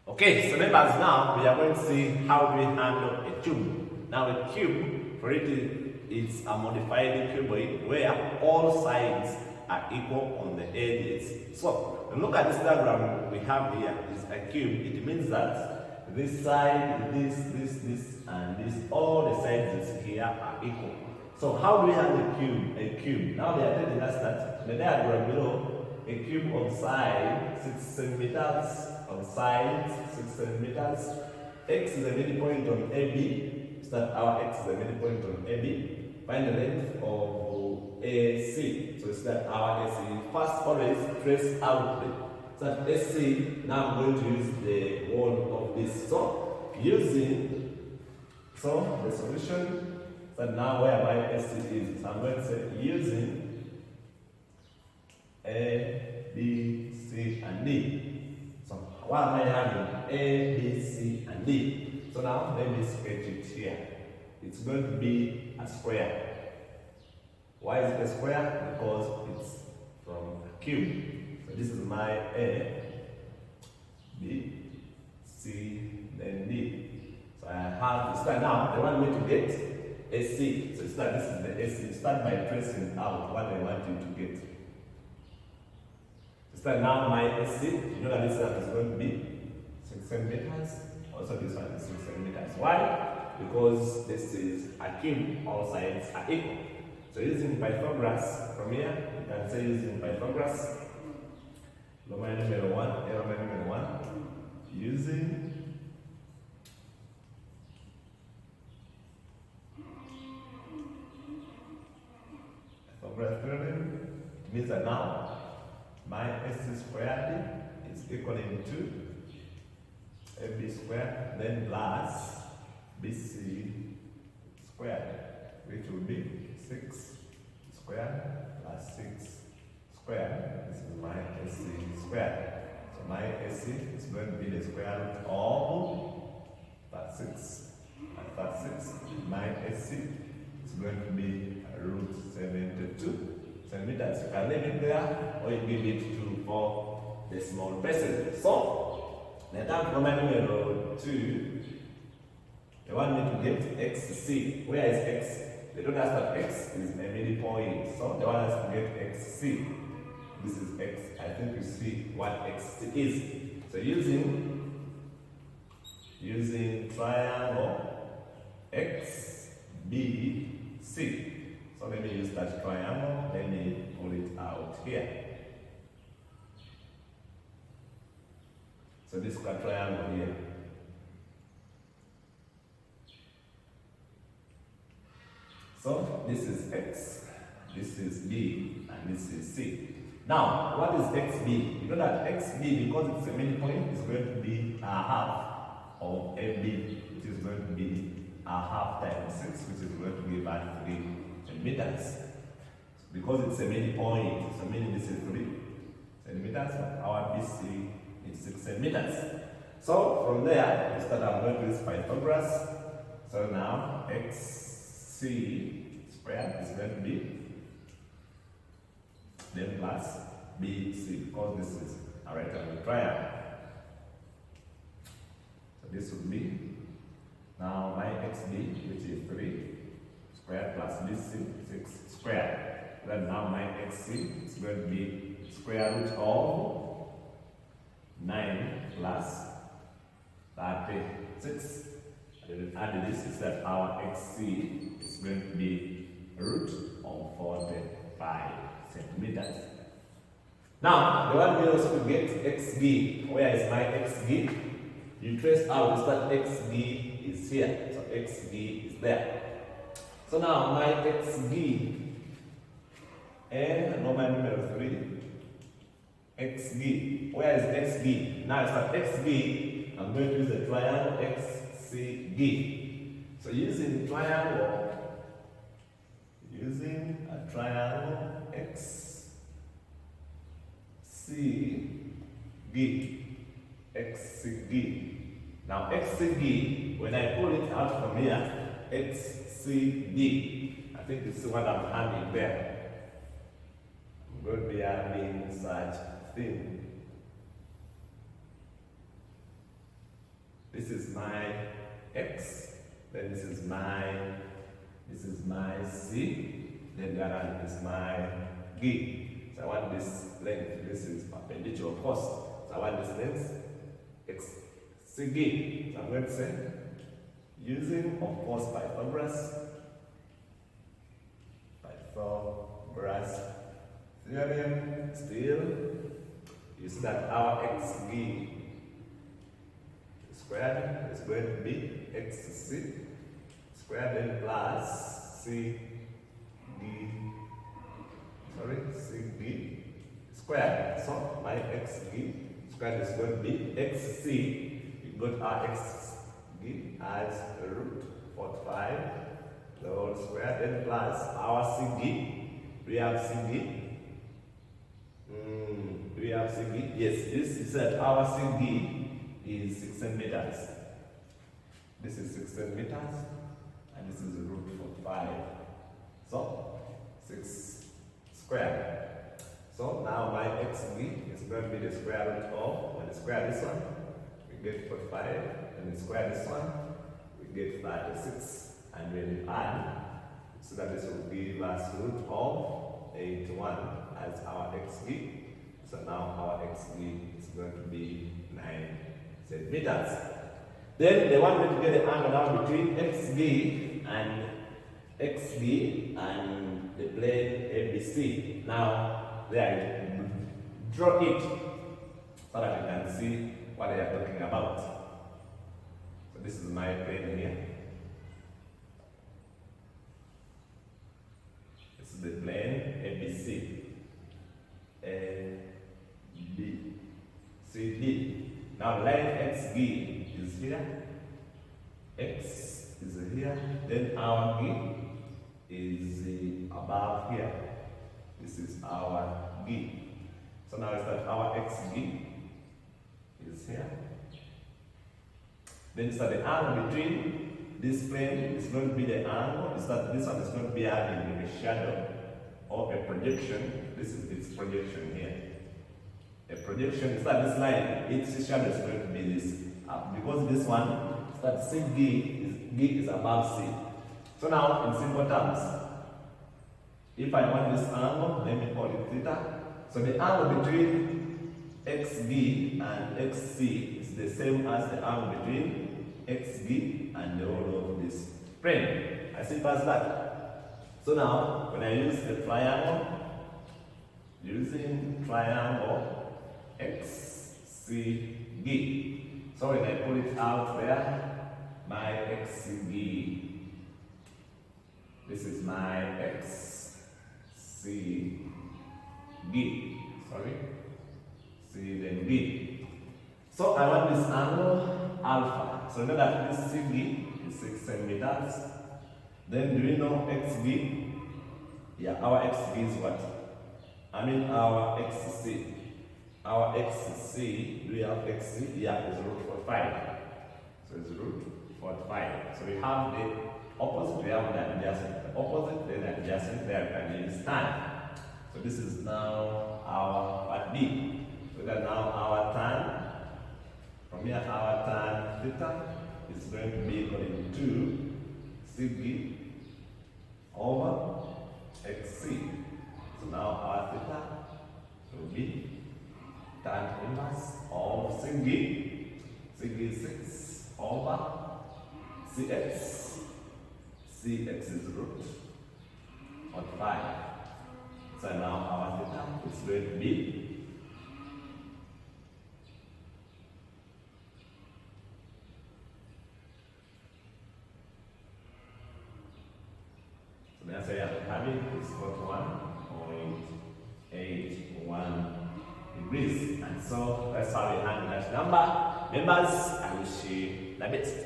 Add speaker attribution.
Speaker 1: Okay, so members, now we are going to see how we handle a cube. Now a cube, for it is a modified cuboid where all sides are equal on the edges. So look at this diagram we have here is a cube. It means that this side, this, and this, all the sides here are equal. So how do we handle a cube? Now they are telling us that the diagram below, a cube on side 6 centimeters, on sides 6 centimeters. X is the midpoint on AB, so that our x is the midpoint on AB. Find the length of AC. So it's that our AC. First, always trace out so that AC. Now I'm going to use the wall of this. So using the solution. So now where my AC is, so I'm going to say using A, B, C, and D. So what am I having? A, B, C, and D. So now let me sketch it here. It's going to be a square. Why is it a square? Because it's from a cube. So this is my A, B, C, then D. So I have to start now. They want me to get AC. So start, this is the AC. Start by tracing out what I want you to get. Start now my AC. You know that this one is going to be 6 centimeters. Also this one is 6 centimeters. Why? Because this is a cube, all sides are equal. So using Pythagoras from here, you can say using Pythagoras, Roman number 1, Roman number 1, using Pythagoras theorem, it means that now my AC squared is equal to AB squared, then plus BC squared, which will be 6 squared plus 6 squared. This is my AC squared. So my AC is going to be the square root of 36. And 36, my AC is going to be root 72 centimeters. You can leave it there, or you give it to for the small places. So the time for my number 2, they want me to get XC. Where is X? They don't ask that X is a midpoint. So they want us to get XC. This is X. I think you see what XC is. So using triangle XBC. So let me use that triangle. Let me pull it out here. So this is a triangle here. So this is X, this is B, and this is C. Now, what is XB? You know that XB, because it's a midpoint, is going to be a half of AB, which is going to be a half times 6, which is going to give us 3 centimeters. Because it's a midpoint, so meaning this is 3 centimeters, but our BC is 6 centimeters. So from there, instead I'm going to use Pythagoras. So now XC squared is going to be then plus BC, because this is a right angle triangle. So this would be now my XB, which is 3 squared plus BC, 6 squared. Then now my XC is going to be square root of 9 plus 36. And then add this is that our XC is going to be root of 45 centimeters. Now, the one we also to get XB. Where is my XB? You trace out that XB is here. So XB is there. So now my XB and Roman number 3. XB. Where is XB? Now it's at XB. I'm going to use the triangle XCB. So using a triangle XCB. Now XCB, when I pull it out from here, XCB, I think you see what I'm having there. I'm going to be having such thing. This is my x, then this is my c, then the other one is my g. So I want this length, this is perpendicular of course. So I want this length x c g. So I'm going to say, using of course Pythagoras theorem, still you see that our x g squared is going to be xc squared then plus cg squared. So my xg squared is going to be xc. We got our xg as root 45 the whole square, then plus our cg. We have cg. Yes, this is that our cg is 16 meters. This is 16 meters, and this is root 45. So 6 squared. So now my xg is going to be the square root of, when we square this one, we get 45, and we square this one, we get 36. And when we add, so that this will give us root of 81 as our xg. So now our xg is going to be 9 centimeters. Then they want me to get the angle now between xg and the plane ABC. Now there, draw it so that you can see what they are talking about. So this is my plane here. This is the plane ABC. A, B, C, D. Now line xg is here. X is here. Then our g is above here. This is our g. So now it's that our xg is here. Then it's that the angle between this plane is going to be the angle. It's that this one is going to be having a shadow or a projection. This is its projection here. A projection is that this line, its shadow is going to be this. Because this one, that g is above C. So now, in simple terms, if I want this angle, let me call it theta. So the angle between xg and xc is the same as the angle between xg and the whole of this plane. As simple as that. So now, when I use the triangle, using triangle xcg. So when I pull it out there, my xcg. This is my xcg. Sorry, C then B. So I want this angle alpha. So know that this cg is 6 centimeters. Then do we know xg? Yeah, our xg is what? I mean our xc. Our xc, do we have xc? Yeah, it's root 45. So it's root 45. So we have the opposite, we have the adjacent. The opposite, then the adjacent, there we can use tan. So this is now our part B. So that now our tan, from here our tan theta is going to be equal to cg over xc. So now our theta will be tan inverse of cg. Cg is 6 over cx. Cx is root 45. So now our theta is going to be so that's why I'm having is 41.81 degrees. And so that's how we handle that number. Members, I wish you the best.